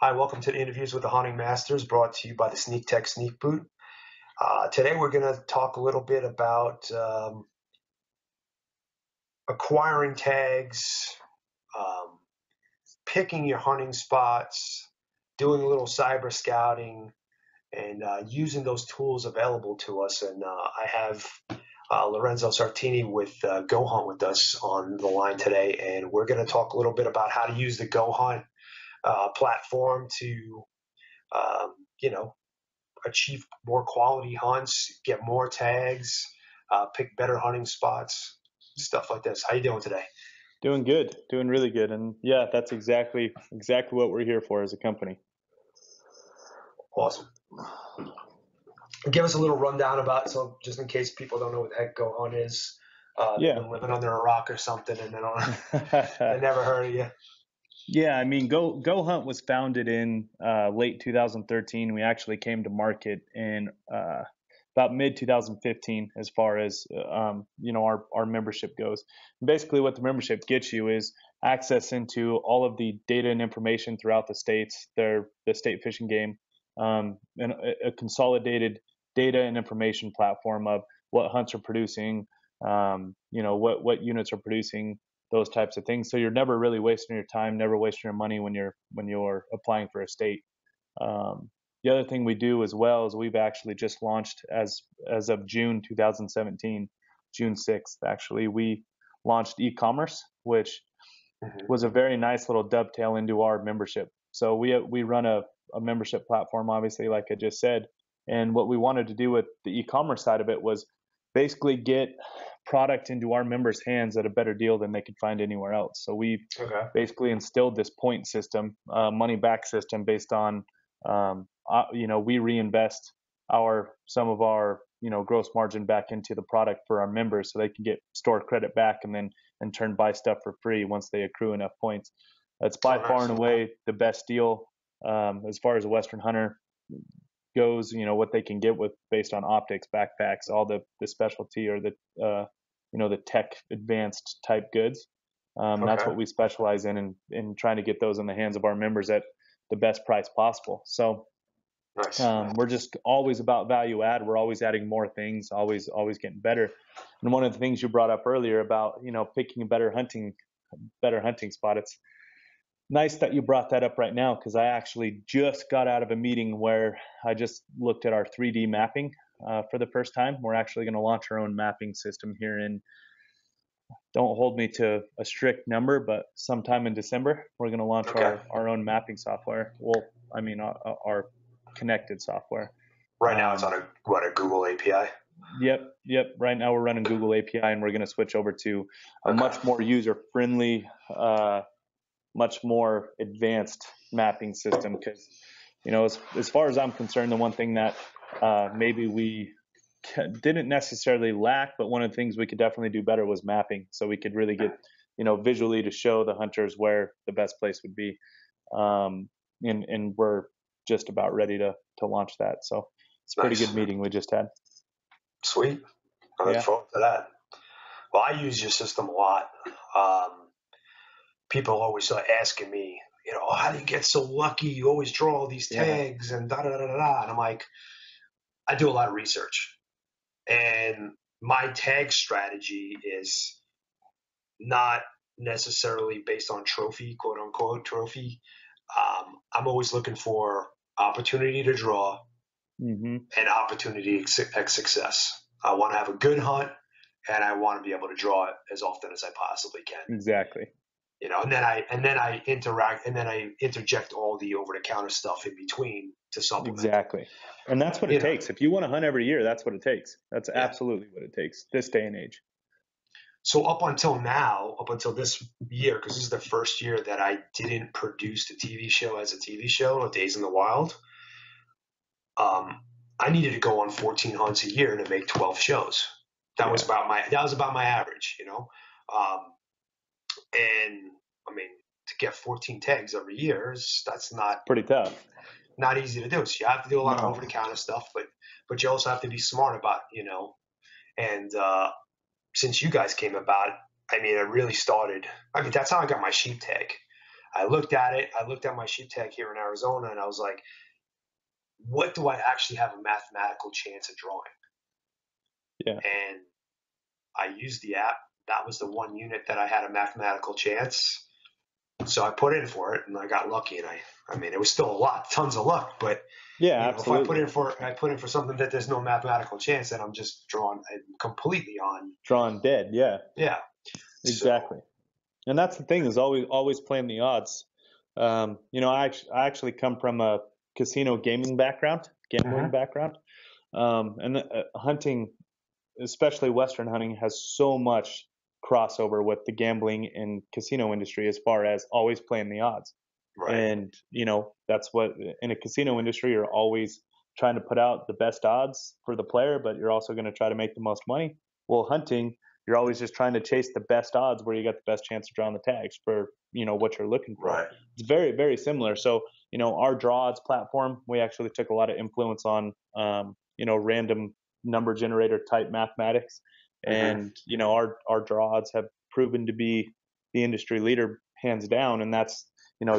Hi, welcome to the Interviews with the Hunting Masters, brought to you by the Sneak Tech Sneak Boot. Today we're going to talk a little bit about acquiring tags, um, picking your hunting spots, doing a little cyber scouting, and using those tools available to us. And I have Lorenzo Sartini with GoHunt with us on the line today, and we're going to talk a little bit about how to use the GoHunt platform to achieve more quality hunts, get more tags, pick better hunting spots, stuff like this. How you doing today? Doing good, doing really good, and yeah, that's exactly what we're here for as a company. Awesome. Give us a little rundown about, so just in case people don't know what the heck GoHunt is. They've been living under a rock or something, and they never heard of you. Yeah, I mean, GoHunt was founded in late 2013. We actually came to market in about mid 2015, as far as our membership goes. Basically, what the membership gets you is access into all of the data and information throughout the states, the state fishing game, and a consolidated data and information platform of what hunts are producing, what units are producing, those types of things. So you're never really wasting your time, never wasting your money when you're applying for a state. The other thing we do as well is we've actually just launched as of June 2017, June 6th, actually, we launched e-commerce, which was a very nice little dovetail into our membership. So we run a membership platform, obviously, like I just said. And what we wanted to do with the e-commerce side of it was basically get product into our members' hands at a better deal than they could find anywhere else. So we basically instilled this point system, money back system, based on we reinvest some of our gross margin back into the product for our members, so they can get store credit back and turn buy stuff for free once they accrue enough points. That's by far and away the best deal as far as a Western hunter goes. What they can get with based on optics, backpacks, all the specialty or the tech advanced type goods. That's what we specialize in trying to get those in the hands of our members at the best price possible. So we're just always about value add. We're always adding more things, always getting better. And one of the things you brought up earlier about picking a better hunting spot, it's nice that you brought that up right now, because I actually just got out of a meeting where I just looked at our 3D mapping for the first time. We're actually going to launch our own mapping system here don't hold me to a strict number, but sometime in December, we're going to launch our own mapping software. Well, I mean, our connected software. Right now it's on a Google API? Yep. Right now we're running Google API, and we're going to switch over to a much more user-friendly, much more advanced mapping system. Because, as far as I'm concerned, the one thing that maybe we didn't necessarily lack, but one of the things we could definitely do better was mapping, so we could really get visually to show the hunters where the best place would be. And we're just about ready to launch that. So it's a pretty good meeting we just had. Sweet. I look forward to that. Well, I use your system a lot. People always asking me, how do you get so lucky? You always draw all these tags and da da da da da. And I'm like, I do a lot of research. And my tag strategy is not necessarily based on trophy, quote unquote trophy. I'm always looking for opportunity to draw and opportunity at success. I want to have a good hunt, and I want to be able to draw it as often as I possibly can. Exactly. And then I interact, and then I interject all the over-the-counter stuff in between to supplement. Exactly. And that's what it takes. If you want to hunt every year, that's what it takes. That's absolutely what it takes this day and age. So up until this year, because this is the first year that I didn't produce the TV show as a TV show, Days in the Wild, I needed to go on 14 hunts a year to make 12 shows. That was about my average, and I mean, to get 14 tags every year that's not pretty tough. Not easy to do. So you have to do a lot of over-the-counter stuff, but you also have to be smart about, and since you guys came about, I mean, it really started. I mean, that's how I got my sheep tag. I looked at it. I looked at my sheep tag here in Arizona, and I was like, what do I actually have a mathematical chance of drawing? Yeah. And I used the app. That was the one unit that I had a mathematical chance. So I put in for it, and I got lucky. And I mean, it was still a lot, tons of luck. But Yeah, if I absolutely. put in for something that there's no mathematical chance, then I'm just drawn completely on. Drawn dead. Yeah, Yeah. exactly. So. And that's the thing, is always playing the odds. I actually come from a casino gambling Mhm. background, and hunting, especially Western hunting, has so much crossover with the gambling and casino industry as far as always playing the odds. Right. And that's what, in a casino industry, you're always trying to put out the best odds for the player, but you're also going to try to make the most money. Well, hunting, you're always just trying to chase the best odds where you got the best chance of drawing the tags for what you're looking for. Right. It's very, very similar. So our draw odds platform, we actually took a lot of influence on random number generator type mathematics, Mhm. and our draw odds have proven to be the industry leader hands down, and that's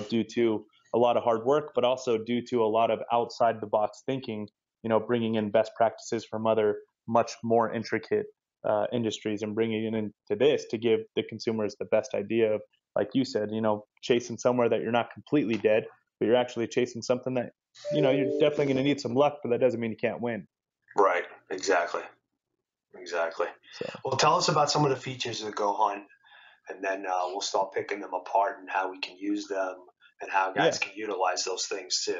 due to a lot of hard work, but also due to a lot of outside the box thinking, bringing in best practices from other much more intricate industries and bringing it into this to give the consumers the best idea of, like you said, chasing somewhere that you're not completely dead, but you're actually chasing something that, you're definitely going to need some luck, but that doesn't mean you can't win. Right. Exactly. Exactly. So, Well, tell us about some of the features of GoHunt, and then we'll start picking them apart and how we can use them and how yeah. guys can utilize those things to,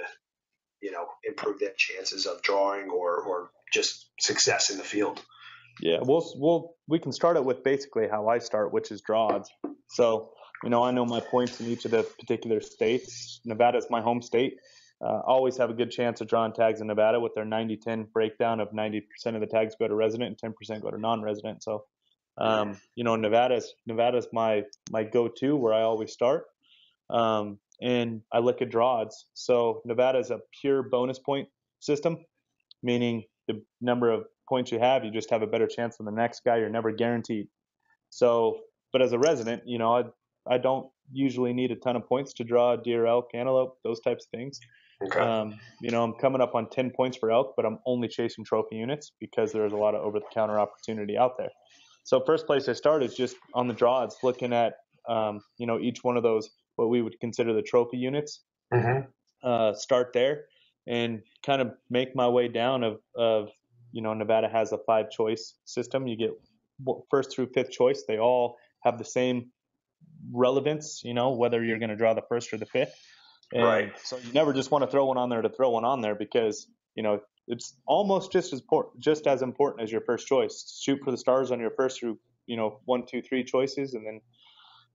improve their chances of drawing or just success in the field. Yeah, we can start it with basically how I start, which is draw odds. So, I know my points in each of the particular states. Nevada's my home state. Always have a good chance of drawing tags in Nevada with their 90-10 breakdown of 90% of the tags go to resident and 10% go to non-resident. So, Mm-hmm. Nevada's my go-to where I always start. And I look at draw odds. So Nevada is a pure bonus point system, meaning the number of points you just have a better chance than the next guy. You're never guaranteed. So, but as a resident, I don't usually need a ton of points to draw deer, elk, antelope, those types of things. Okay. I'm coming up on 10 points for elk, but I'm only chasing trophy units because there's a lot of over-the-counter opportunity out there. So first place I start is just on the draw. It's looking at, each one of those, what we would consider the trophy units. Mm-hmm. Start there and kind of make my way down of Nevada has a 5 choice system. You get first through fifth choice. They all have the same relevance, whether you're going to draw the first or the fifth. Right. And so you never just want to throw one on there to throw one on there because, it's almost just as important as your first choice. Shoot for the stars on your first through, 1, 2, 3 choices, and then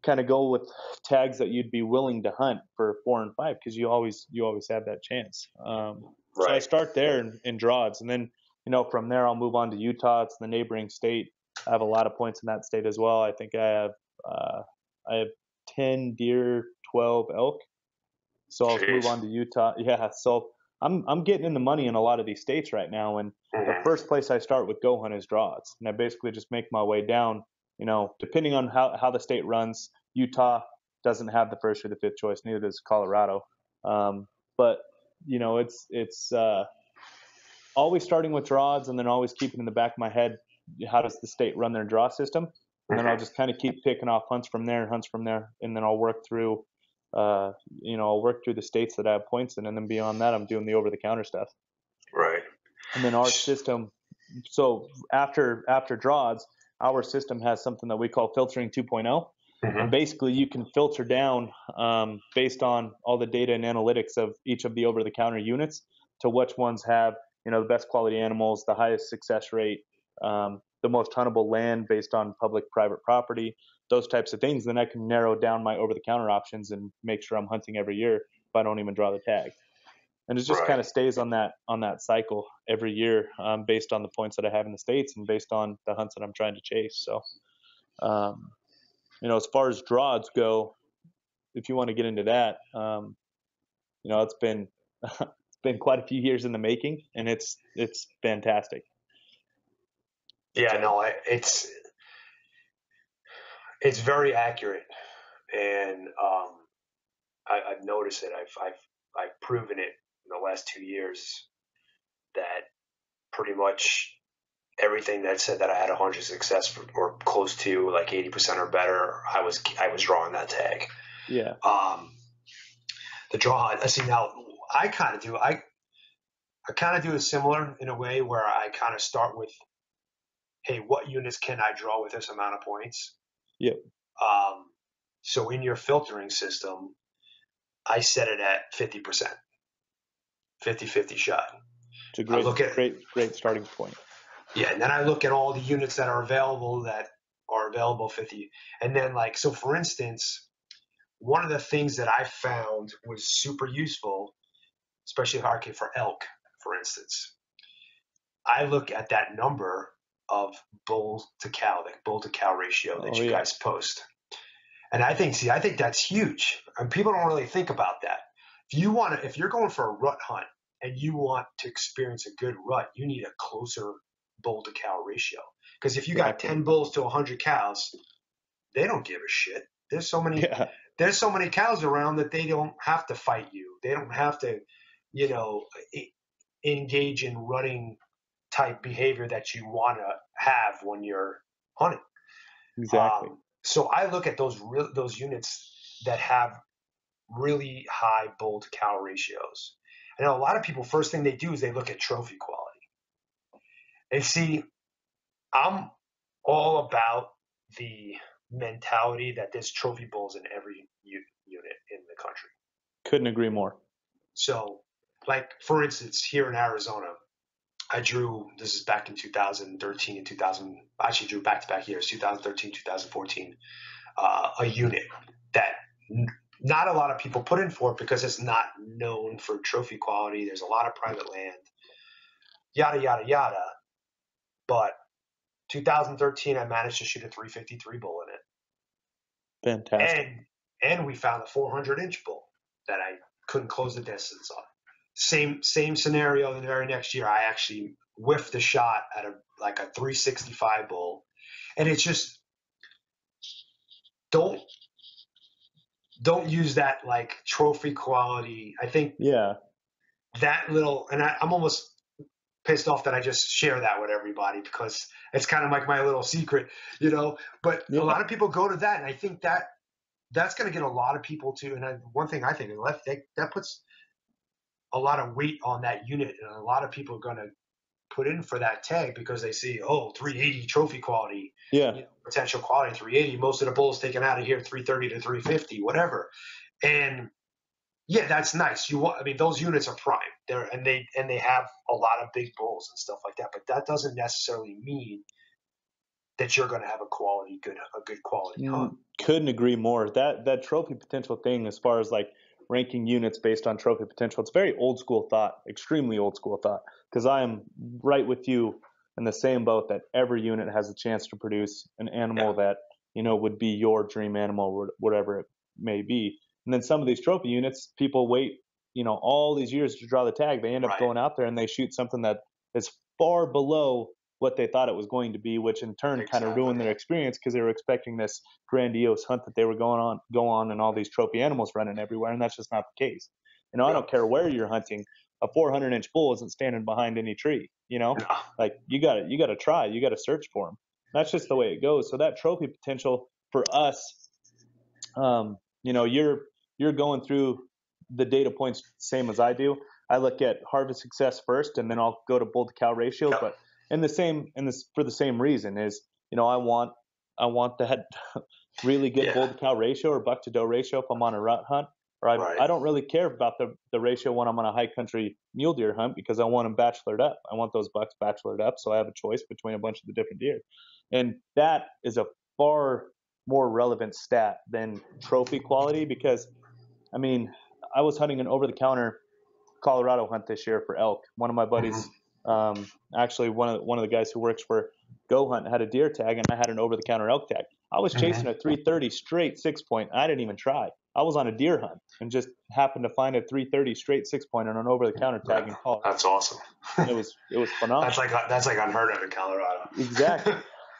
kind of go with tags that you'd be willing to hunt for 4 and 5 because you always have that chance. So I Right. start there in draws, and then from there I'll move on to Utah. It's the neighboring state. I have a lot of points in that state as well. I think I have 10 deer, 12 elk. So I'll move Jeez. on to Utah. Yeah, so I'm getting in the money in a lot of these states right now, and the Mm-hmm. first place I start with GoHunt is draws, and I basically just make my way down. Depending on how the state runs, Utah doesn't have the first or the fifth choice. Neither does Colorado. But it's always starting with draws, and then always keeping in the back of my head how does the state run their draw system, and then I'll Mm-hmm. just kind of keep picking off hunts from there, and then I'll work through the states that I have points in, and then beyond that, I'm doing the over the counter stuff. Right. And then our system, so after draws, our system has something that we call filtering 2.0. And Mm-hmm. basically, you can filter down based on all the data and analytics of each of the over the counter units to which ones have the best quality animals, the highest success rate, the most huntable land based on public private property, those types of things. Then I can narrow down my over the counter options and make sure I'm hunting every year if I don't even draw the tag. And it just Right. kind of stays on that cycle every year, based on the points that I have in the states and based on the hunts that I'm trying to chase. So um, as far as draws go, if you want to get into that, it's been it's been quite a few years in the making, and it's fantastic. Yeah. So No. It's very accurate, and I've noticed it. I've proven it in the last 2 years that pretty much everything that said that I had 100 success or close to like 80% or better, I was drawing that tag. Yeah. The draw hunt. I see now. I kind of do. I kind of do it similar in a way where I kind of start with, hey, what units can I draw with this amount of points? Yep. So in your filtering system, I set it at 50%, 50-50 shot. It's a great starting point. Yeah, and then I look at all the units that are available 50. And then like, so for instance, one of the things that I found was super useful, especially for elk, for instance. I look at that number of bull to cow ratio that you guys post. And I think that's huge. And people don't really think about that. If you're going for a rut hunt and you want to experience a good rut, you need a closer bull to cow ratio. Because if you got 10 bulls to 100 cows, they don't give a shit. There's so many cows around that they don't have to fight you. They don't have to, engage in rutting type behavior that you want to have when you're hunting. Exactly. So I look at those units that have really high bull to cow ratios. I know a lot of people, first thing they do is they look at trophy quality. And see, I'm all about the mentality that there's trophy bulls in every unit in the country. Couldn't agree more. So, like, for instance, here in Arizona, I drew, this is back in 2013 and 2000, I actually drew back-to-back years, 2013, 2014, a unit that not a lot of people put in for it because it's not known for trophy quality. There's a lot of private land, yada, yada, yada. But 2013, I managed to shoot a 353 bull in it. Fantastic. And we found a 400-inch bull that I couldn't close the distance on. Same scenario the very next year. I actually whiffed a shot at a 365 bull. And it's just, don't use that like trophy quality. I think that little, and I'm almost pissed off that I just share that with everybody because it's kind of like my little secret, but a lot of people go to that. And I think that's going to get a lot of people to, and one thing I think that puts a lot of weight on that unit. And a lot of people are going to put in for that tag because they see, 380 trophy quality, potential quality 380. Most of the bulls taken out of here 330 to 350, whatever. And yeah, that's nice. Those units are prime. They have a lot of big bulls and stuff like that. But that doesn't necessarily mean that you're going to have a good quality hunt. Couldn't agree more. That trophy potential thing, as far as like ranking units based on trophy potential, it's very old school thought, extremely old school thought. Because I am right with you in the same boat that every unit has a chance to produce an animal that would be your dream animal, or whatever it may be. And then some of these trophy units, people wait, all these years to draw the tag. They end up going out there and they shoot something that is far below what they thought it was going to be, which in turn kind of ruined their experience because they were expecting this grandiose hunt that they were go on and all these trophy animals running everywhere. And that's just not the case. I don't care where you're hunting. A 400-inch bull isn't standing behind any tree, like you got to try, you got to search for them. That's just the way it goes. So that trophy potential for us, you're going through the data points same as I do. I look at harvest success first, and then I'll go to bull to cow ratio. But for the same reason is, I want that really good bull to cow ratio or buck to doe ratio if I'm on a rut hunt. Or I don't really care about the ratio when I'm on a high country mule deer hunt because I want them bachelored up. I want those bucks bachelored up, so I have a choice between a bunch of the different deer. And that is a far more relevant stat than trophy quality because, I was hunting an over-the-counter Colorado hunt this year for elk. One of my buddies, actually one of the guys who works for GoHunt had a deer tag, and I had an over-the-counter elk tag. I was chasing a 330 straight 6-point. I didn't even try. I was on a deer hunt and just happened to find a 330 straight 6-point on an over-the-counter tag in Colorado. That's awesome. It was phenomenal. That's like unheard of in Colorado. Exactly.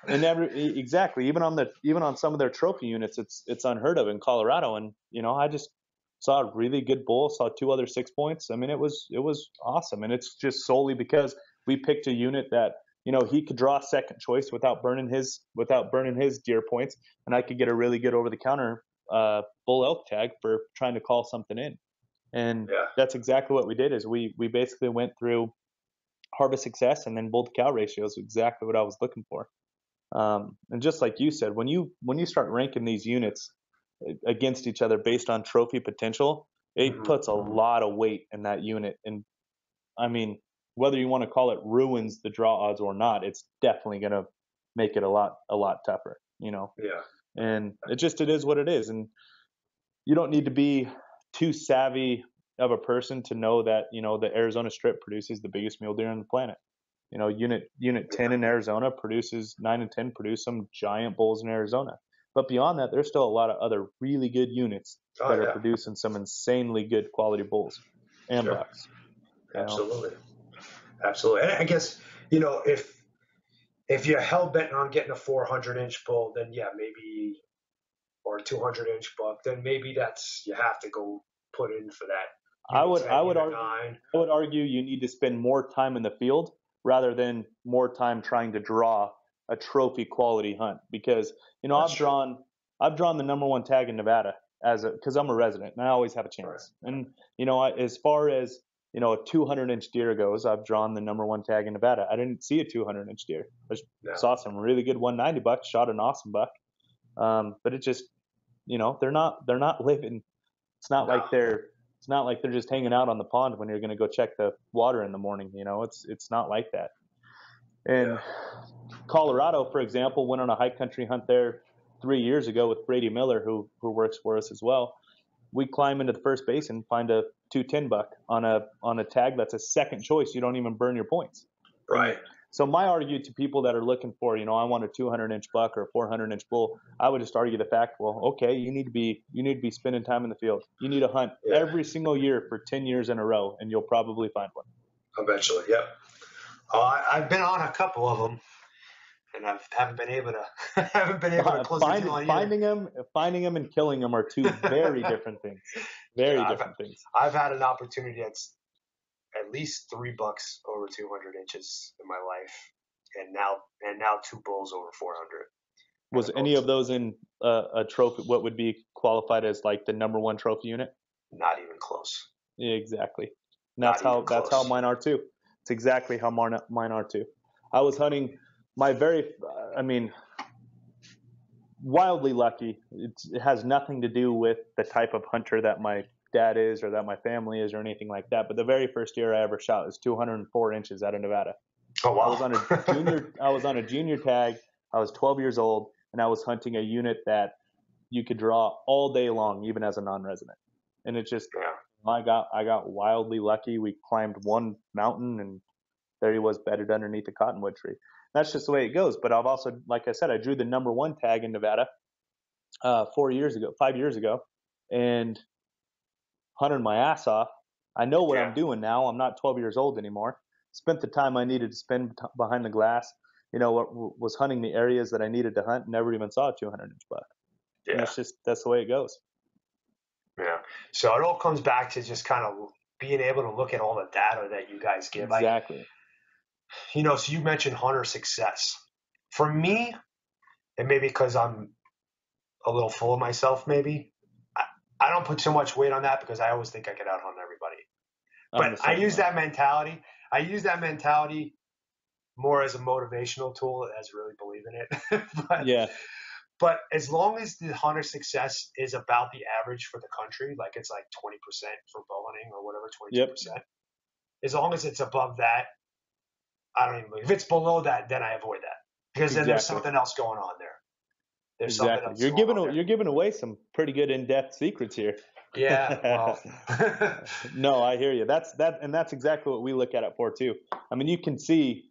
And exactly. Even on some of their trophy units, it's unheard of in Colorado. And I just saw a really good bull, saw 2 other 6 points. I mean, it was awesome, and it's just solely because we picked a unit that, you know, he could draw second choice without burning his deer points, and I could get a really good over the counter bull elk tag for trying to call something in. And Yeah. that's exactly what we did. Is we basically went through harvest success and then bull to cow ratios, exactly what I was looking for. And just like you said, when you start ranking these units against each other based on trophy potential, it puts a lot of weight in that unit. And I mean, whether you want to call it ruins the draw odds or not, it's definitely going to make it a lot tougher, you know. Yeah. And it is what it is. And you don't need to be too savvy of a person to know that, you know, the Arizona Strip produces the biggest mule deer on the planet. You know, unit 10 in Arizona produces 9 and 10 produce some giant bulls in Arizona. But beyond that, there's still a lot of other really good units that are producing some insanely good quality bulls and bucks. Absolutely. Absolutely. And I guess, you know, if you're hell bent on getting a 400-inch bull, then yeah, maybe, or a 200-inch buck, then maybe you have to go put in for that. I would argue you need to spend more time in the field rather than more time trying to draw a trophy quality hunt, because, you know, I've drawn the #1 tag in Nevada because I'm a resident and I always have a chance. Right. And, you know, as far as, you know, a 200-inch deer goes, I've drawn the #1 tag in Nevada. I didn't see a 200-inch deer. I saw some really good 190 bucks, shot an awesome buck. But it just, you know, they're not living. It's not like they're just hanging out on the pond when you're going to go check the water in the morning. You know, it's not like that. And Colorado, for example, went on a high country hunt there 3 years ago with Brady Miller, who works for us as well. We climb into the first basin, find a 210 buck on a tag that's a second choice. You don't even burn your points. Right. So my argument to people that are looking for, you know, I want a 200-inch buck or a 400-inch bull, I would just argue the fact, well, okay, you need to be spending time in the field. You need to hunt every single year for 10 years in a row, and you'll probably find one. Eventually, yep. I've been on a couple of them, and I haven't been able to close the deal on either. Finding them and killing them are two very different things. Very different things. I've had an opportunity that's at least 3 bucks over 200 inches in my life, and now 2 bulls over 400. Was any of those in a trophy? What would be qualified as like the #1 trophy unit? Not even close. Yeah, exactly. That's how mine are too. It's exactly how mine are too. I was hunting wildly lucky. It has nothing to do with the type of hunter that my dad is or that my family is or anything like that. But the very first deer I ever shot was 204 inches out of Nevada. Oh wow! I was on a junior tag. I was 12 years old, and I was hunting a unit that you could draw all day long, even as a non-resident. And it just, I got wildly lucky. We climbed one mountain, and there he was bedded underneath a cottonwood tree. That's just the way it goes. But I've also, like I said, I drew the #1 tag in Nevada 5 years ago, and hunted my ass off. I know what I'm doing now. I'm not 12 years old anymore. Spent the time I needed to spend behind the glass. You know, was hunting the areas that I needed to hunt. Never even saw a 200-inch buck. Yeah, that's the way it goes. Yeah. So it all comes back to just kind of being able to look at all the data that you guys give. Exactly. You know, so you mentioned hunter success. For me, and maybe because I'm a little full of myself, maybe I don't put so much weight on that because I always think I can out-hunt everybody. But I use that mentality. I use that mentality more as a motivational tool as really believe in it. But as long as the hunter success is about the average for the country, like it's like 20% for bow hunting or whatever, 22%. As long as it's above that, I don't even. If it's below that, then I avoid that because then there's something else going on there. There's something else. You're giving away some pretty good in-depth secrets here. Yeah. Well. No, I hear you. That's exactly what we look at it for too. I mean, you can see,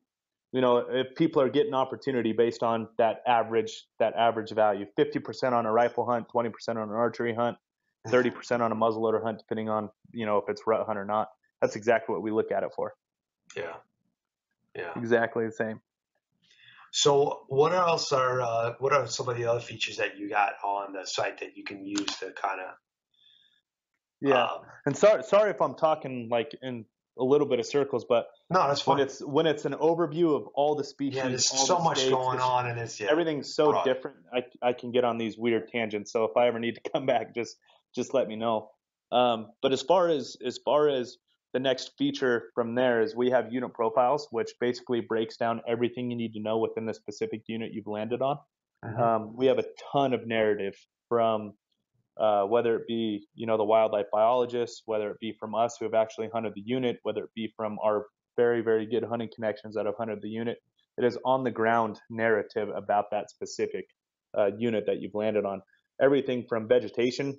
you know, if people are getting opportunity based on that average value, 50% on a rifle hunt, 20% on an archery hunt, 30% on a muzzleloader hunt, depending on, you know, if it's rut hunt or not. That's exactly what we look at it for. Yeah. Yeah. Exactly the same. So what are some of the other features that you got on the site that you can use to kind of Yeah. And sorry if I'm talking like in a little bit of circles, but no, that's fine. when it's an overview of all the species, Yeah, there's all so the much states, going on, and it's everything's so right. different. I can get on these weird tangents. So if I ever need to come back, just let me know. But as far as the next feature from there is we have unit profiles, which basically breaks down everything you need to know within the specific unit you've landed on. We have a ton of narrative from whether it be the wildlife biologists, whether it be from us who have actually hunted the unit, whether it be from our very very good hunting connections that have hunted the unit. It is on the ground narrative about that specific unit that you've landed on. Everything from vegetation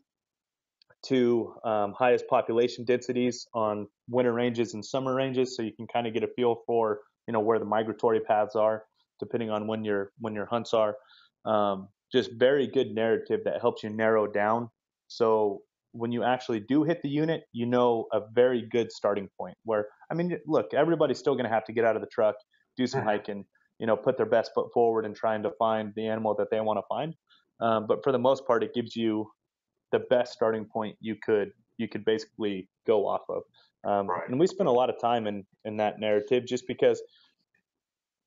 to highest population densities on winter ranges and summer ranges, so you can kind of get a feel for where the migratory paths are, depending on when your hunts are. Just very good narrative that helps you narrow down. So when you actually do hit the unit, a very good starting point. Where I mean, look, everybody's still going to have to get out of the truck, do some hiking, put their best foot forward in trying to find the animal that they want to find. But for the most part, it gives you the best starting point you could basically go off of. Right. And we spent a lot of time in that narrative just because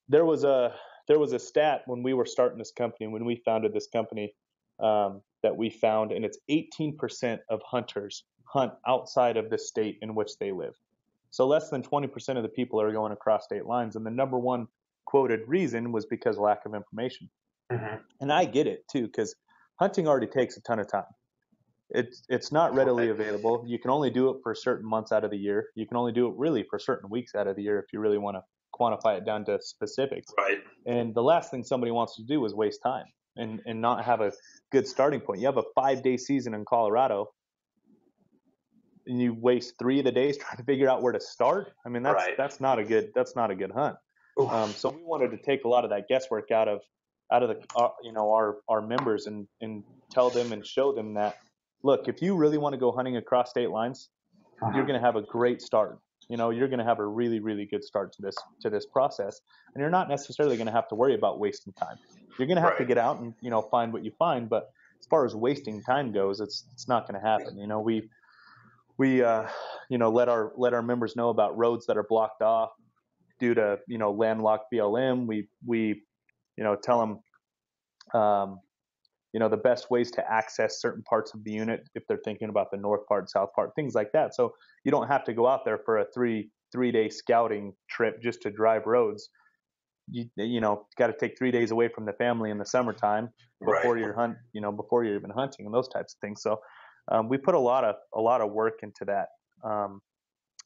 there was a stat when we were starting this company, when we founded this company, that we found, and it's 18% of hunters hunt outside of the state in which they live. So less than 20% of the people are going across state lines, and the number one quoted reason was because of lack of information. And I get it too, because hunting already takes a ton of time. It's not readily available. You can only do it for certain months out of the year. You can only do it really for certain weeks out of the year if you really want to quantify it down to specifics. Right. And the last thing somebody wants to do is waste time and not have a good starting point. You have a 5-day season in Colorado, and you waste 3 of the days trying to figure out where to start. I mean, that's not a good hunt. So we wanted to take a lot of that guesswork out of the our members and tell them and show them that, look, if you really want to go hunting across state lines, you're going to have a great start. You're going to have a really really good start to this process, and you're not necessarily going to have to worry about wasting time. You're going to have to get out and find what you find, but as far as wasting time goes, it's not going to happen. We let our members know about roads that are blocked off due to landlocked BLM. We tell them the best ways to access certain parts of the unit if they're thinking about the north part, south part, things like that. So you don't have to go out there for a three-day scouting trip just to drive roads. You got to take 3 days away from the family in the summertime before before you're even hunting and those types of things. So we put a lot of work into that.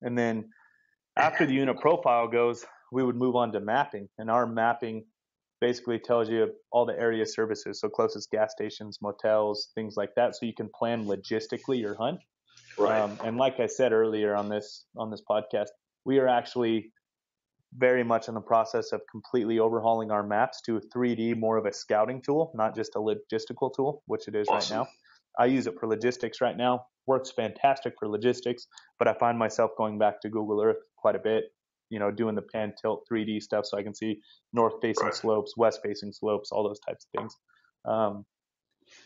And then after the unit profile goes, we would move on to mapping, and our mapping basically tells you all the area services, so closest gas stations, motels, things like that, so you can plan logistically your hunt. Right. And like I said earlier on this podcast, we are actually very much in the process of completely overhauling our maps to a 3D, more of a scouting tool, not just a logistical tool, which it is Awesome. right now. I use it for logistics right now. Works fantastic for logistics, but I find myself going back to Google Earth quite a bit, doing the pan tilt 3D stuff so I can see north facing slopes, west facing slopes, all those types of things.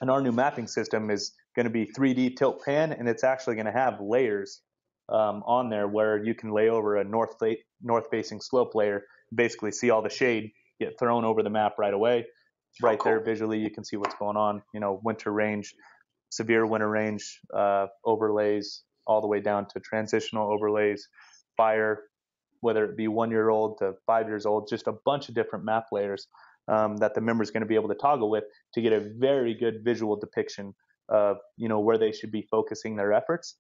And our new mapping system is going to be 3D tilt pan, and it's actually going to have layers on there where you can lay over a north facing slope layer, basically see all the shade get thrown over the map right away. Right there visually you can see what's going on, winter range, severe winter range overlays, all the way down to transitional overlays, fire, whether it be 1-year-old to 5 years old, just a bunch of different map layers that the member's going to be able to toggle with to get a very good visual depiction of where they should be focusing their efforts.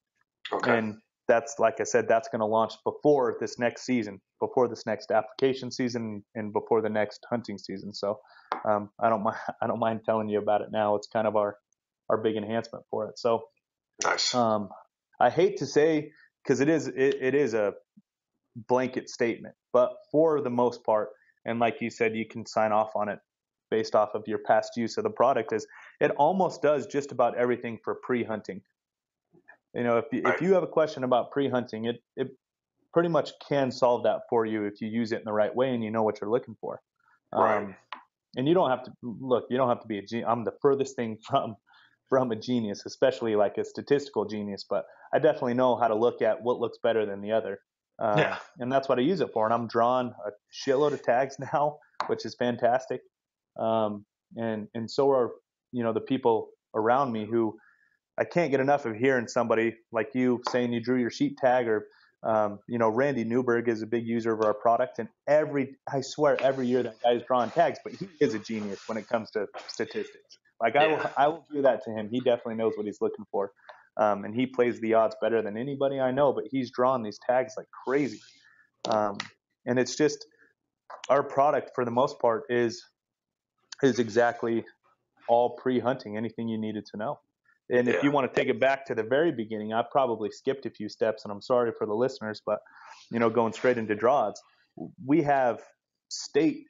And that's, like I said, that's going to launch before this next season, before this next application season, and before the next hunting season. So I don't mind telling you about it now. It's kind of our big enhancement for it. So nice. I hate to say, because it is a blanket statement, but for the most part, and like you said, you can sign off on it based off of your past use of the product, is it almost does just about everything for pre-hunting. If you have a question about pre-hunting, it pretty much can solve that for you if you use it in the right way and you know what you're looking for. And you don't have to be I'm the furthest thing from a genius, especially like a statistical genius, but I definitely know how to look at what looks better than the other. Yeah. And that's what I use it for. And I'm drawing a shitload of tags now, which is fantastic. And so are, the people around me who I can't get enough of hearing somebody like you saying you drew your sheep tag, or, Randy Newberg is a big user of our product. And I swear every year that guy's drawing tags, but he is a genius when it comes to statistics. Like I will do that to him. He definitely knows what he's looking for. And he plays the odds better than anybody I know, but he's drawing these tags like crazy. And it's just, our product for the most part is exactly all pre-hunting, anything you needed to know. And if you want to take it back to the very beginning, I probably skipped a few steps, and I'm sorry for the listeners, but going straight into draws, we have state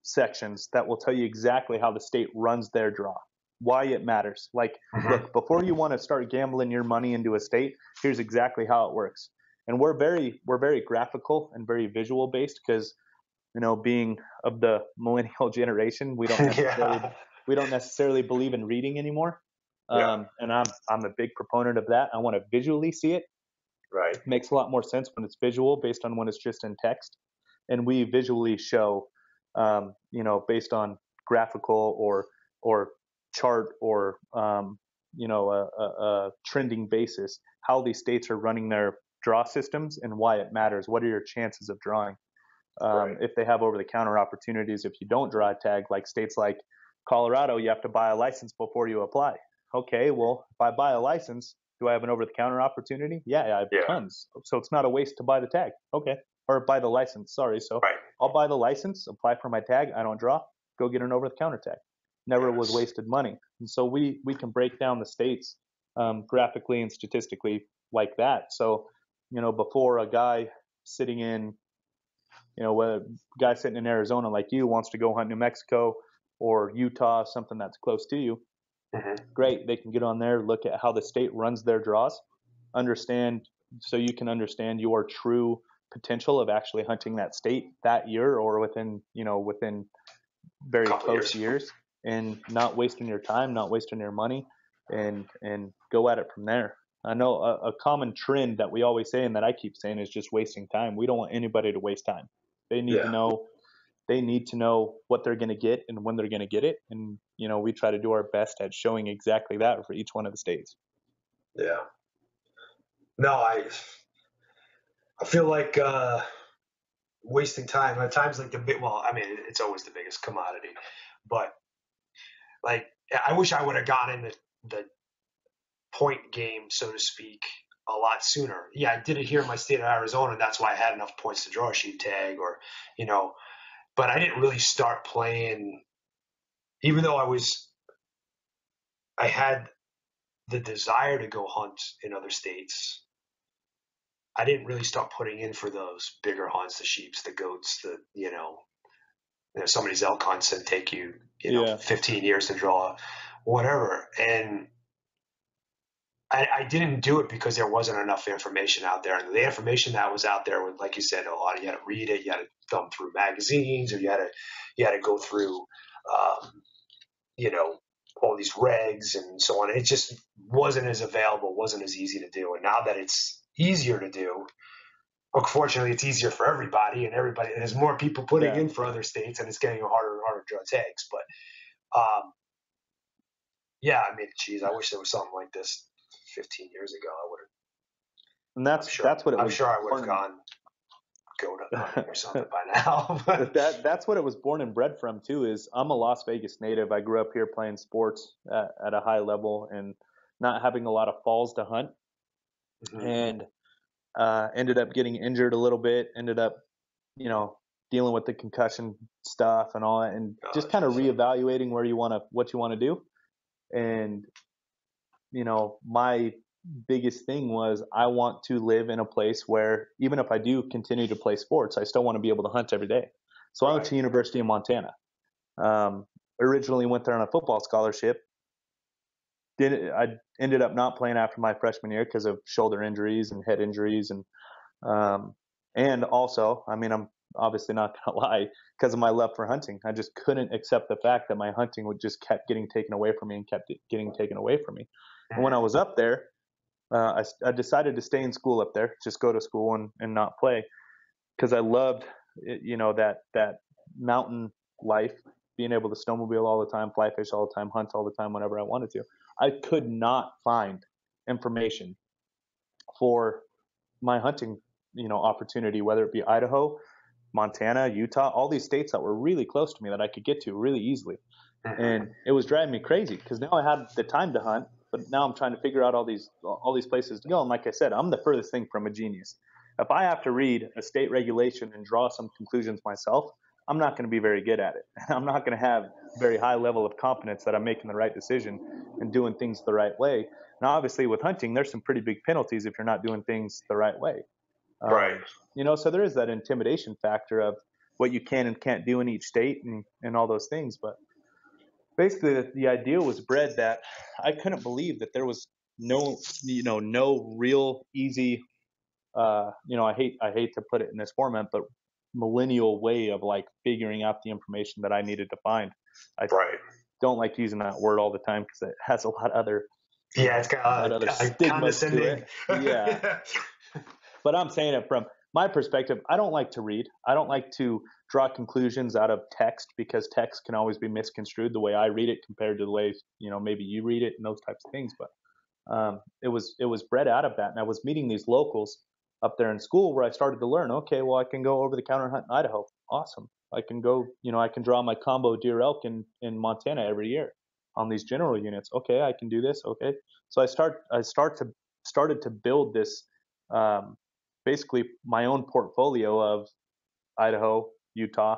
sections that will tell you exactly how the state runs their draw, why it matters. Like, look, before you want to start gambling your money into a state, here's exactly how it works. And we're very graphical and very visual based, because being of the millennial generation, we don't necessarily believe in reading anymore. And I'm a big proponent of that. I want to visually see it. Right. It makes a lot more sense when it's visual based on when it's just in text. And we visually show, based on graphical or chart or, a trending basis, how these states are running their draw systems and why it matters. What are your chances of drawing? If they have over-the-counter opportunities, if you don't draw a tag, like states like Colorado, you have to buy a license before you apply. Okay, well, if I buy a license, do I have an over-the-counter opportunity? Yeah, I have tons. So it's not a waste to buy the tag. Okay, or buy the license. Sorry. So I'll buy the license, apply for my tag. I don't draw. Go get an over-the-counter tag. Never was wasted money. And so we can break down the states graphically and statistically like that. So, before a guy sitting in a guy sitting in Arizona like you wants to go hunt New Mexico or Utah, something that's close to you, great. They can get on there, look at how the state runs their draws, so you can understand your true potential of actually hunting that state that year or within very close years, and not wasting your time, not wasting your money, and go at it from there. I know a common trend that we always say, and that I keep saying, is just wasting time. We don't want anybody to waste time. They need to know. They need to know what they're going to get and when they're going to get it. And, we try to do our best at showing exactly that for each one of the states. Yeah. No, I feel like wasting time at times, like it's always the biggest commodity, but like, I wish I would have gotten the point game, so to speak, a lot sooner. Yeah, I did it here in my state of Arizona, and that's why I had enough points to draw a sheep tag, or, but I didn't really start playing, even though I had the desire to go hunt in other states. I didn't really start putting in for those bigger hunts, the sheeps, the goats, some of these elk hunts that take you, 15 years to draw, whatever. And I didn't do it because there wasn't enough information out there. And the information that was out there, like you said, you had to read it, you had to thumb through magazines, or you had to go through, all these regs and so on. It just wasn't as available, wasn't as easy to do. And now that it's easier to do, unfortunately, it's easier for everybody, and there's more people putting in for other states, and it's getting harder and harder to draw tags. But, I wish there was something like this 15 years ago. I would have. And that's what it was. I'm sure I would have gone goat hunting or something by now. That's what it was born and bred from too. Is I'm a Las Vegas native. I grew up here playing sports at a high level and not having a lot of falls to hunt, and ended up getting injured a little bit. Ended up, dealing with the concussion stuff and all that, and just kind of reevaluating what you want to do. And my biggest thing was, I want to live in a place where, even if I do continue to play sports, I still want to be able to hunt every day. So I went to University of Montana. Originally went there on a football scholarship. I ended up not playing after my freshman year because of shoulder injuries and head injuries, and also, I'm obviously not going to lie, because of my love for hunting. I just couldn't accept the fact that my hunting would just kept getting taken away from me and kept getting taken away from me. And when I was up there, I decided to stay in school up there, just go to school and not play, because I loved, that mountain life, being able to snowmobile all the time, fly fish all the time, hunt all the time whenever I wanted to. I could not find information for my hunting, opportunity, whether it be Idaho, Montana, Utah, all these states that were really close to me that I could get to really easily. And it was driving me crazy because now I had the time to hunt, but now I'm trying to figure out all these places to go. And like I said, I'm the furthest thing from a genius. If I have to read a state regulation and draw some conclusions myself, I'm not going to be very good at it. I'm not going to have a very high level of confidence that I'm making the right decision and doing things the right way. Now, obviously, with hunting, there's some pretty big penalties if you're not doing things the right way. Right. So there is that intimidation factor of what you can and can't do in each state and all those things. But basically, the idea was bred that I couldn't believe that there was no real easy, I hate to put it in this format, but millennial way of like figuring out the information that I needed to find. I don't like using that word all the time because it has a lot of other, it's got other stigmas to it. Yeah. But I'm saying it from my perspective. I don't like to read. I don't like to draw conclusions out of text because text can always be misconstrued the way I read it compared to the way, maybe you read it and those types of things. But it was bred out of that. And I was meeting these locals up there in school where I started to learn, okay, well, I can go over the counter hunt in Idaho. Awesome. I can go, I can draw my combo deer elk in Montana every year on these general units. Okay, I can do this. Okay. So I started to build this, basically my own portfolio of Idaho, Utah,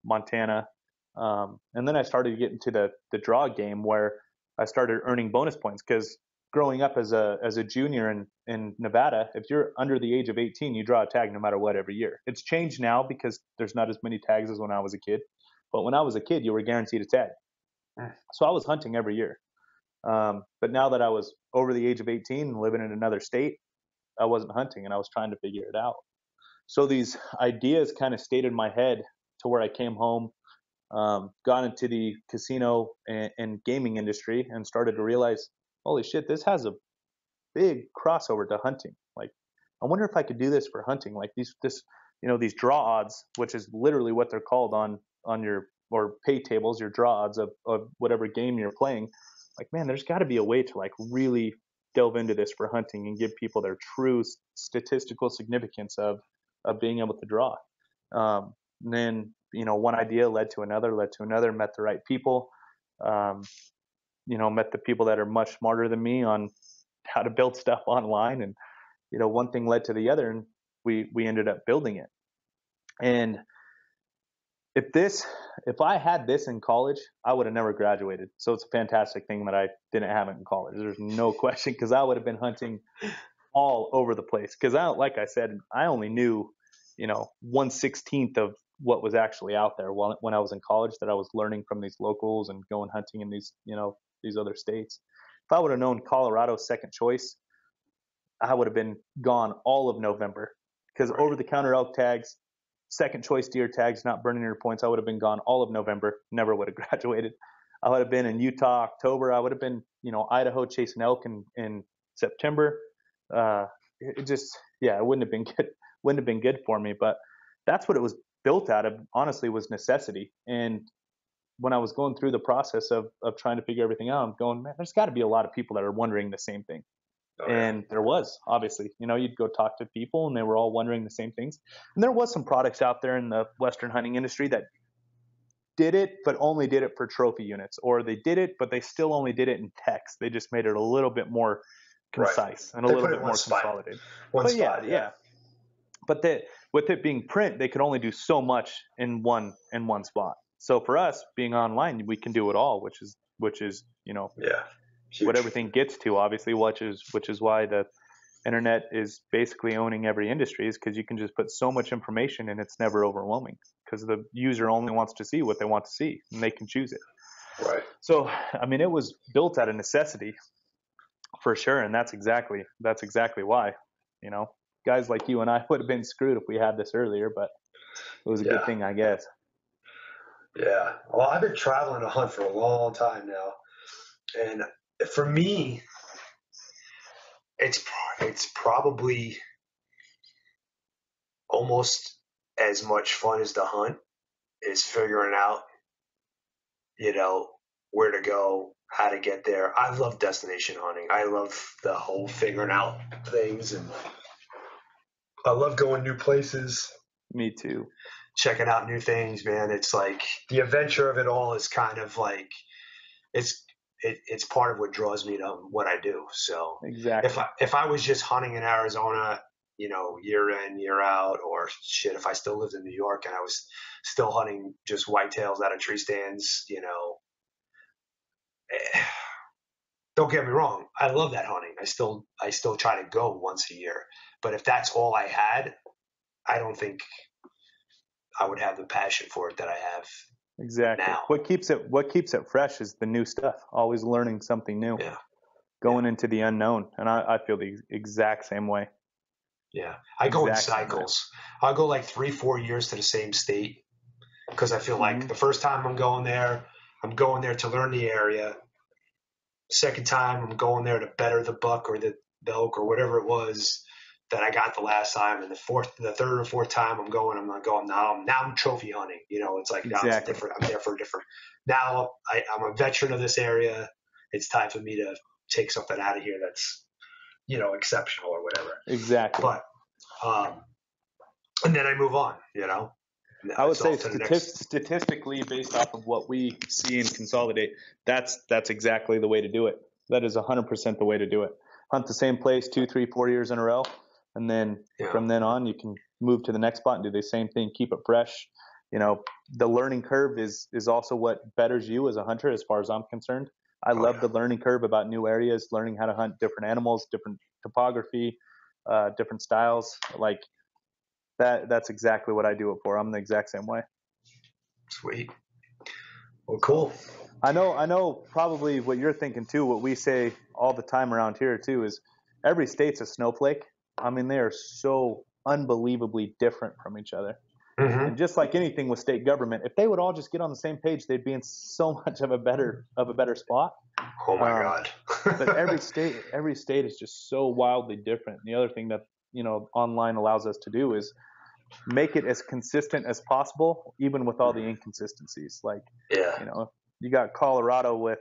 Montana. And then I started to get into the draw game where I started earning bonus points because growing up as a junior in Nevada, if you're under the age of 18, you draw a tag no matter what every year. It's changed now because there's not as many tags as when I was a kid. But when I was a kid, you were guaranteed a tag. So I was hunting every year. But now that I was over the age of 18 and living in another state, I wasn't hunting and I was trying to figure it out. So these ideas kind of stayed in my head to where I came home, got into the casino and gaming industry and started to realize, holy shit, this has a big crossover to hunting. Like, I wonder if I could do this for hunting. Like these draw odds, which is literally what they're called on your or pay tables, your draw odds of whatever game you're playing. Like, man, there's got to be a way to like really delve into this for hunting and give people their true statistical significance of being able to draw. And then, one idea led to another, met the right people, met the people that are much smarter than me on how to build stuff online. And, one thing led to the other and we ended up building it. And if I had this in college, I would have never graduated. So it's a fantastic thing that I didn't have it in college. There's no question, because I would have been hunting all over the place. Because like I said, I only knew, 1/16 of what was actually out there when I was in college, that I was learning from these locals and going hunting in these other states. If I would have known Colorado's second choice, I would have been gone all of November, because over the counter elk tags, second choice deer tags, not burning your points, I would have been gone all of November, never would have graduated. I would have been in Utah October. I would have been, Idaho chasing elk in September. It wouldn't have been good. Wouldn't have been good for me. But that's what it was built out of. Honestly, was necessity. And when I was going through the process of trying to figure everything out, I'm going, man, there's got to be a lot of people that are wondering the same thing. And there was, obviously, you'd go talk to people and they were all wondering the same things. And there was some products out there in the Western hunting industry that did it, but only did it for trophy units, or they did it, but they still only did it in text. They just made it a little bit more concise and a little bit more consolidated. Yeah. But with it being print, they could only do so much in one spot. So for us being online, we can do it all, which is huge. What everything gets to, obviously, which is why the internet is basically owning every industry, is because you can just put so much information and it's never overwhelming, because the user only wants to see what they want to see and they can choose it. Right. So, I mean, it was built out of necessity for sure. And that's exactly why, guys like you and I would have been screwed if we had this earlier, but it was a good Yeah. thing, I guess. Yeah. Well, I've been traveling to hunt for a long time now, and for me, it's probably almost as much fun as the hunt is figuring out, you know, where to go, how to get there. I love destination hunting. I love the whole figuring out things, and I love going new places, Me too. checking out new things, man. It's like the adventure of it all is kind of like it's it's part of what draws me to what I do. So Exactly. if I was just hunting in Arizona, year in, year out, or shit, if I still lived in New York and I was still hunting just whitetails out of tree stands, don't get me wrong, I love that hunting. I still try to go once a year. But if that's all I had, I don't think I would have the passion for it that I have Exactly. now. What keeps it fresh is the new stuff. Always learning something new. Yeah. Going into the unknown. And I feel the exact same way. Yeah. I go in Exact same way. cycles. I'll go like 3-4 years to the same state because I feel like the first time I'm going there to learn the area. Second time I'm going there to better the buck or the elk or whatever it was that I got the last time. And the third or fourth time I'm not going now. Now I'm trophy hunting. It's like now it's different. I'm there for a different. Now I'm a veteran of this area. It's time for me to take something out of here that's exceptional or whatever. Exactly. But and then I move on. I would say statistically, based off of what we see and consolidate, that's exactly the way to do it. That is 100% the way to do it. Hunt the same place 2, 3, 4 years in a row, and then from then on, you can move to the next spot and do the same thing. Keep it fresh. The learning curve is also what betters you as a hunter, as far as I'm concerned. I love the learning curve about new areas, learning how to hunt different animals, different topography, different styles. Like that's exactly what I do it for. I'm the exact same way. Sweet. Well, cool. I know probably what you're thinking too. What we say all the time around here too is every state's a snowflake. I mean, they are so unbelievably different from each other. Mm-hmm. And just like anything with state government, if they would all just get on the same page, they'd be in so much of a better spot. Oh my God. But every state is just so wildly different. And the other thing that online allows us to do is make it as consistent as possible, even with all the inconsistencies. Like, you got Colorado with,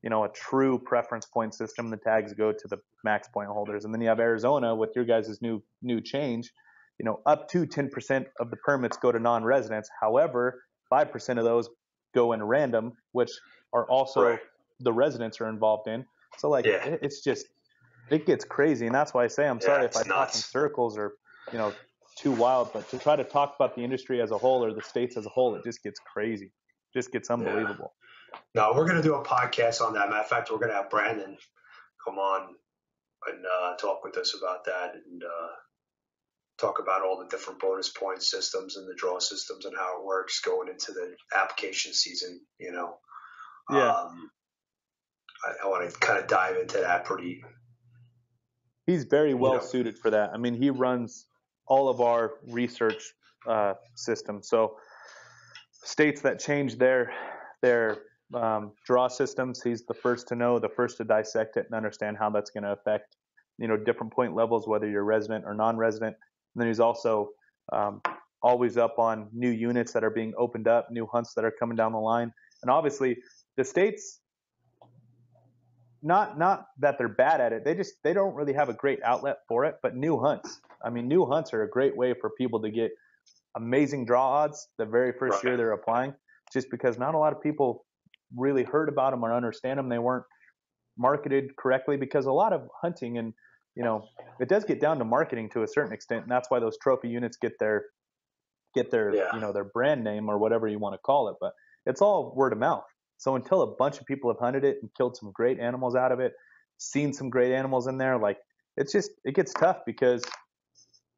a true preference point system. The tags go to the max point holders. And then you have Arizona with your guys' new change, up to 10% of the permits go to non-residents. However, 5% of those go in random, which are also the residents are involved in. So it's just, it gets crazy. And that's why I say, I'm sorry if I talk in circles or, too wild, but to try to talk about the industry as a whole or the states as a whole, it just gets crazy. Just gets unbelievable. No, we're going to do a podcast on that. Matter of fact, we're going to have Brandon come on and talk with us about that and talk about all the different bonus point systems and the draw systems and how it works going into the application season. I want to kind of dive into that pretty. He's very well suited for that. I mean, he runs all of our research system. So states that change their draw systems, he's the first to know, the first to dissect it and understand how that's going to affect, different point levels, whether you're resident or non-resident. And then he's also always up on new units that are being opened up, new hunts that are coming down the line. And obviously the states, not that they're bad at it, they don't really have a great outlet for it, but new hunts. I mean, new hunts are a great way for people to get amazing draw odds the very first year they're applying, just because not a lot of people really heard about them or understand them. They weren't marketed correctly, because a lot of hunting and, it does get down to marketing to a certain extent. And that's why those trophy units get their, their brand name or whatever you want to call it. But it's all word of mouth. So until a bunch of people have hunted it and killed some great animals out of it, seen some great animals in there, like it gets tough because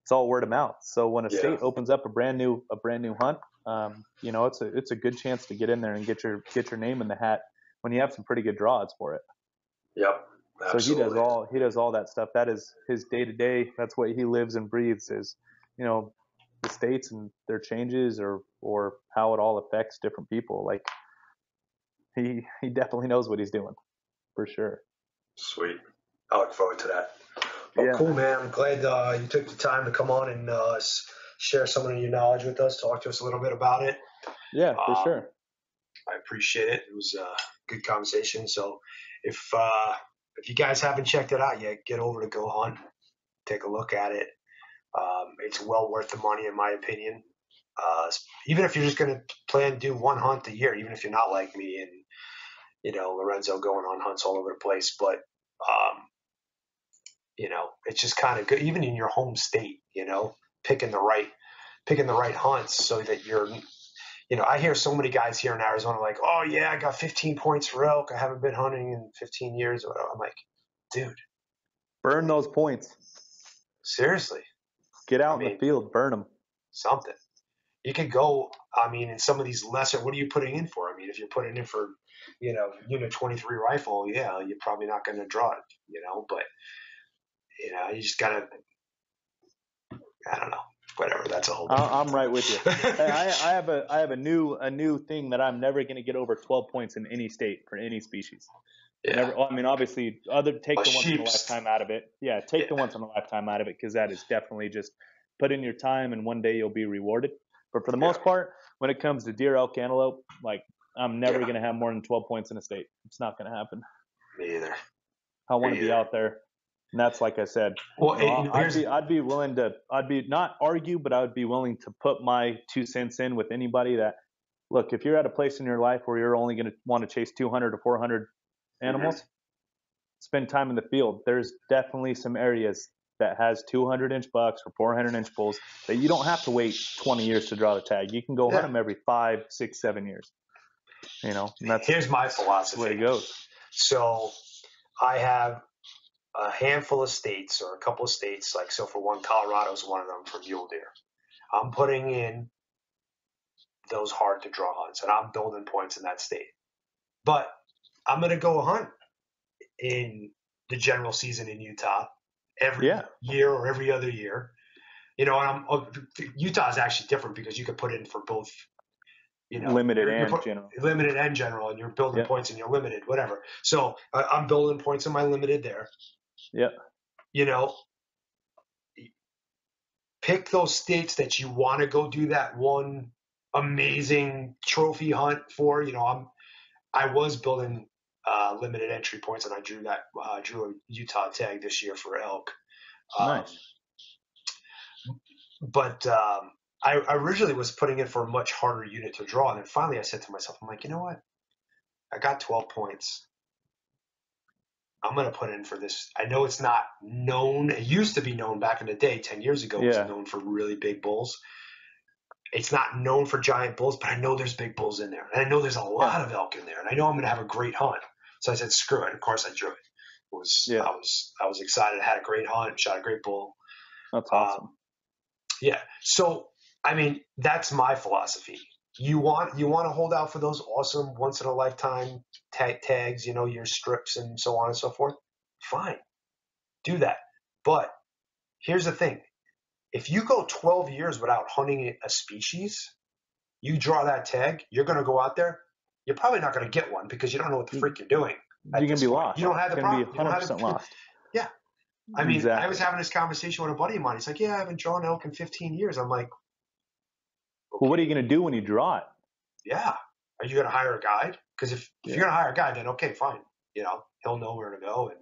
it's all word of mouth. So when a state opens up a brand new hunt, it's a good chance to get in there and get your name in the hat when you have some pretty good draw odds for it. Yep. Absolutely. So he does all that stuff. That is his day to day. That's what he lives and breathes is, the states and their changes or how it all affects different people. Like he definitely knows what he's doing for sure. Sweet. I look forward to that. Well, Yeah. cool, man. I'm glad you took the time to come on and share some of your knowledge with us, talk to us a little bit about it. Yeah, for sure. I appreciate it. It was a good conversation. So if you guys haven't checked it out yet, get over to GoHunt, take a look at it. It's well worth the money, in my opinion. Even if you're just going to plan to do one hunt a year, even if you're not like me and Lorenzo going on hunts all over the place, but it's just kind of good, even in your home state. Picking the right hunts so that you're. I hear so many guys here in Arizona like, oh yeah, I got 15 points for elk. I haven't been hunting in 15 years. I'm like, dude, burn those points. Seriously, get out in the field, burn them. Something. You could go. In some of these lesser. What are you putting in for? If you're putting in for, unit 23 rifle, yeah, you're probably not going to draw it. But you just gotta. I don't know. Whatever. That's a whole. I'm right with you. I have a new thing that I'm never going to get over 12 points in any state for any species. Yeah. Never. Obviously, take the once in a lifetime out of it. Yeah, take the once in a lifetime out of it because that is definitely just put in your time and one day you'll be rewarded. But for the most part, when it comes to deer, elk, antelope, like I'm never going to have more than 12 points in a state. It's not going to happen. Me either. I want to be out there. And that's like I said. Well, I'd be willing to. I'd be not argue, but I would be willing to put my 2 cents in with anybody. That look, if you're at a place in your life where you're only going to want to chase 200 to 400 animals, spend time in the field. There's definitely some areas that has 200-inch bucks or 400-inch bulls that you don't have to wait 20 years to draw the tag. You can go hunt them every 5, 6, 7 years. And that's here's my philosophy. The way it goes. So I have a handful of states or a couple of states, for one, Colorado's one of them for mule deer. I'm putting in those hard to draw hunts and I'm building points in that state. But I'm going to go hunt in the general season in Utah every year or every other year. And Utah is actually different because you could put in for both, limited and general, and you're building points in your limited, whatever. So I'm building points in my limited there. Yeah. Pick those states that you want to go do that one amazing trophy hunt for. I was building limited entry points, and I drew a Utah tag this year for elk. Nice. But I originally was putting in for a much harder unit to draw, and then finally I said to myself, I'm like, you know what? I got 12 points. I'm going to put in for this. I know it's not known. It used to be known back in the day, 10 years ago, it was known for really big bulls. It's not known for giant bulls, but I know there's big bulls in there. And I know there's a lot of elk in there. And I know I'm going to have a great hunt. So I said, screw it. Of course I drew it. I was excited. I had a great hunt, shot a great bull. That's awesome. Yeah. So, that's my philosophy. You want to hold out for those awesome once in a lifetime tags, your strips and so on and so forth. Fine. Do that. But here's the thing. If you go 12 years without hunting a species, you draw that tag, you're going to go out there. You're probably not going to get one because you don't know what the freak you're doing. You're going to be lost. You don't have the problem. You're going to be 100% lost. Yeah. Exactly. I was having this conversation with a buddy of mine. He's like, yeah, I haven't drawn elk in 15 years. I'm like, okay. Well, what are you going to do when you draw it? Yeah. Are you going to hire a guide? Because if you're going to hire a guide, then okay, fine. He'll know where to go and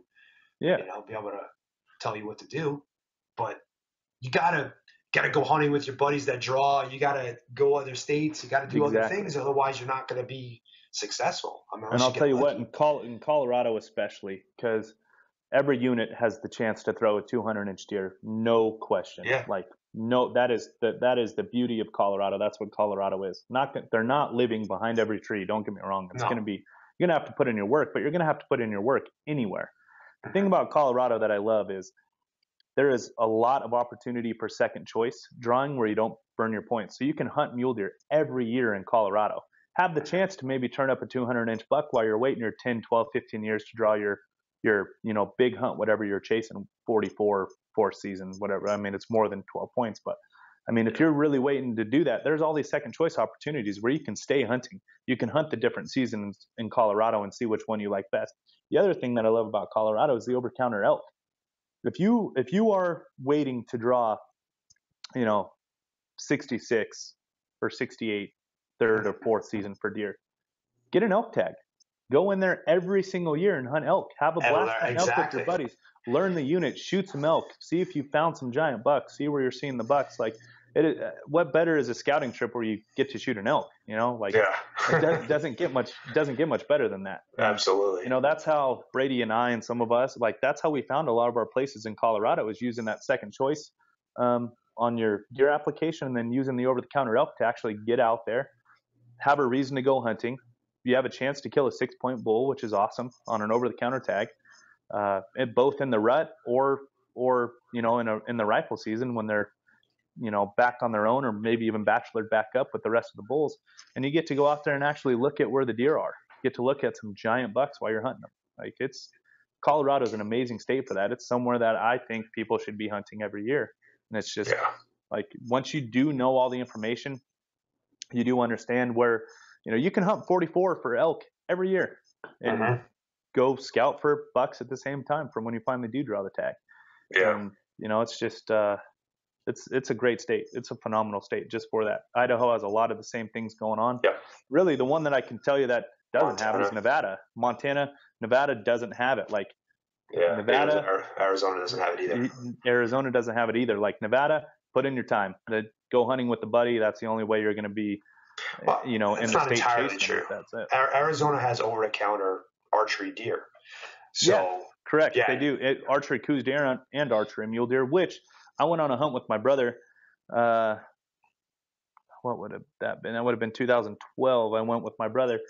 be able to tell you what to do. But you gotta go hunting with your buddies that draw. You gotta go other states. You gotta do other things. Otherwise, you're not gonna be successful. And I'll tell you what, in Colorado especially, because every unit has the chance to throw a 200-inch deer, no question. Yeah. That is the beauty of Colorado. That's what Colorado is. They're not living behind every tree. Don't get me wrong. It's going to be, you're going to have to put in your work, but you're going to have to put in your work anywhere. The thing about Colorado that I love is there is a lot of opportunity for second choice drawing where you don't burn your points. So you can hunt mule deer every year in Colorado. Have the chance to maybe turn up a 200-inch buck while you're waiting your 10, 12, 15 years to draw your big hunt, whatever you're chasing, 44, 4th season, whatever. It's more than 12 points, but I mean, if you're really waiting to do that, there's all these second choice opportunities where you can stay hunting. You can hunt the different seasons in Colorado and see which one you like best. The other thing that I love about Colorado is the over-counter elk. If you are waiting to draw, 66 or 68 third or fourth season for deer, get an elk tag. Go in there every single year and hunt elk. Have a blast hunting elk with your buddies. Learn the unit. Shoot some elk. See if you found some giant bucks. See where you're seeing the bucks. Like, what better is a scouting trip where you get to shoot an elk? It doesn't get much better than that. Absolutely. That's how Brady and I and some of us, that's how we found a lot of our places in Colorado, is using that second choice on your deer application, and then using the over-the-counter elk to actually get out there, have a reason to go hunting. You have a chance to kill a 6-point bull, which is awesome, on an over-the-counter tag, both in the rut or in the rifle season when they're back on their own, or maybe even bachelored back up with the rest of the bulls. And you get to go out there and actually look at where the deer are. You get to look at some giant bucks while you're hunting them. Colorado is an amazing state for that. It's somewhere that I think people should be hunting every year. And it's just once you do know all the information, you do understand where, you can hunt 44 for elk every year and go scout for bucks at the same time from when you finally do draw the tag. Yeah. And, it's just, it's a great state. It's a phenomenal state just for that. Idaho has a lot of the same things going on. Yeah. Really, the one that I can tell you that doesn't have it is Nevada. Nevada doesn't have it. Nevada, Arizona doesn't have it either. Arizona doesn't have it either. Like Nevada, put in your time. Go hunting with the buddy. That's the only way you're going to be, in the state chasing. True. That's it. Arizona has over-the-counter archery deer. So correct. Yeah. They do archery coos deer and archery mule deer. Which I went on a hunt with my brother. What would have that been? That would have been 2012. I went with my brother.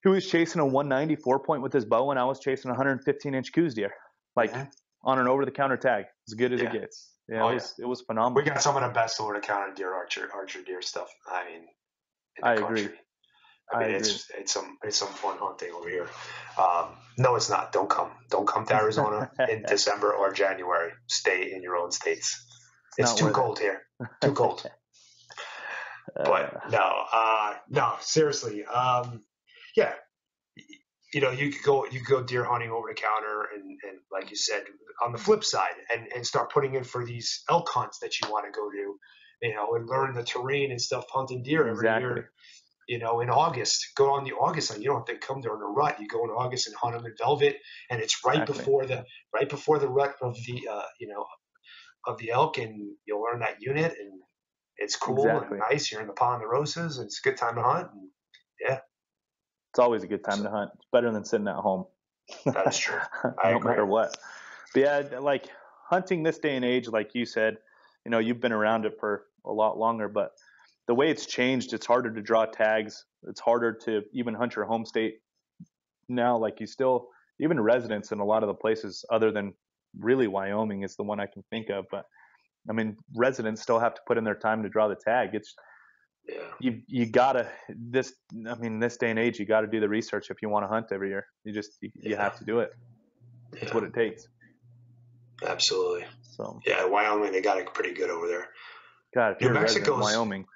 He was chasing a 190 4-point with his bow, and I was chasing a 115-inch coos deer, on an over-the-counter tag, as good as it gets. Yeah, it was phenomenal. We got some of the best over-the-counter deer archer deer stuff. I mean, in the country. Agree. I mean, it's some fun hunting over here. No, it's not. Don't come to Arizona in December or January. Stay in your own states. It's too cold here. Too cold. But no, seriously. Yeah, you could go deer hunting over the counter, and like you said, on the flip side, and start putting in for these elk hunts that you want to go to, and learn the terrain and stuff, hunting deer every year. In August, go on the August hunt. You don't have to come during the rut. You go in August and hunt them in velvet, and it's right before the rut of the of the elk, and you'll learn that unit, and it's cool and nice. You're in the Ponderosas, and it's a good time to hunt. And, it's always a good time to hunt. It's better than sitting at home. That is true. No matter what. But like hunting this day and age, like you said, you've been around it for a lot longer, but the way it's changed, it's harder to draw tags. It's harder to even hunt your home state now. Like even residents in a lot of the places other than really Wyoming is the one I can think of. But I mean, residents still have to put in their time to draw the tag. You gotta this day and age, you gotta do the research if you want to hunt every year. You have to do it. It's what it takes. Absolutely. So Wyoming, they got it pretty good over there. God, if you're a resident in Wyoming.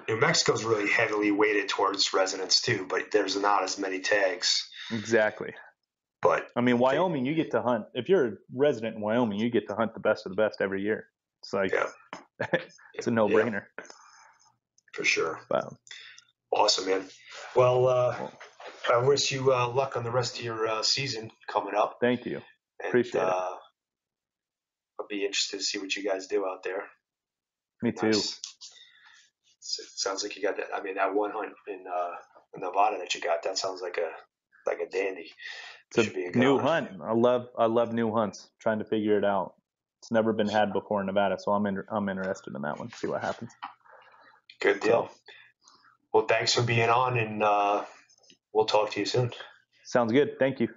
New Mexico's really heavily weighted towards residents too, but there's not as many tags. Exactly. But I mean, Wyoming, you get to hunt. If you're a resident in Wyoming, you get to hunt the best of the best every year. It's like it's a no-brainer. Yeah. For sure. Wow. Awesome, man. Well, I wish you luck on the rest of your season coming up. Thank you. Appreciate it. I'll be interested to see what you guys do out there. Me too. Nice. It sounds like you got that. I mean, that one hunt in Nevada that you got, that sounds like a dandy. It's a new hunt. I love new hunts. Trying to figure it out. It's never been had before in Nevada, so I'm interested in that one. See what happens. Good deal. Well, thanks for being on, and we'll talk to you soon. Sounds good. Thank you.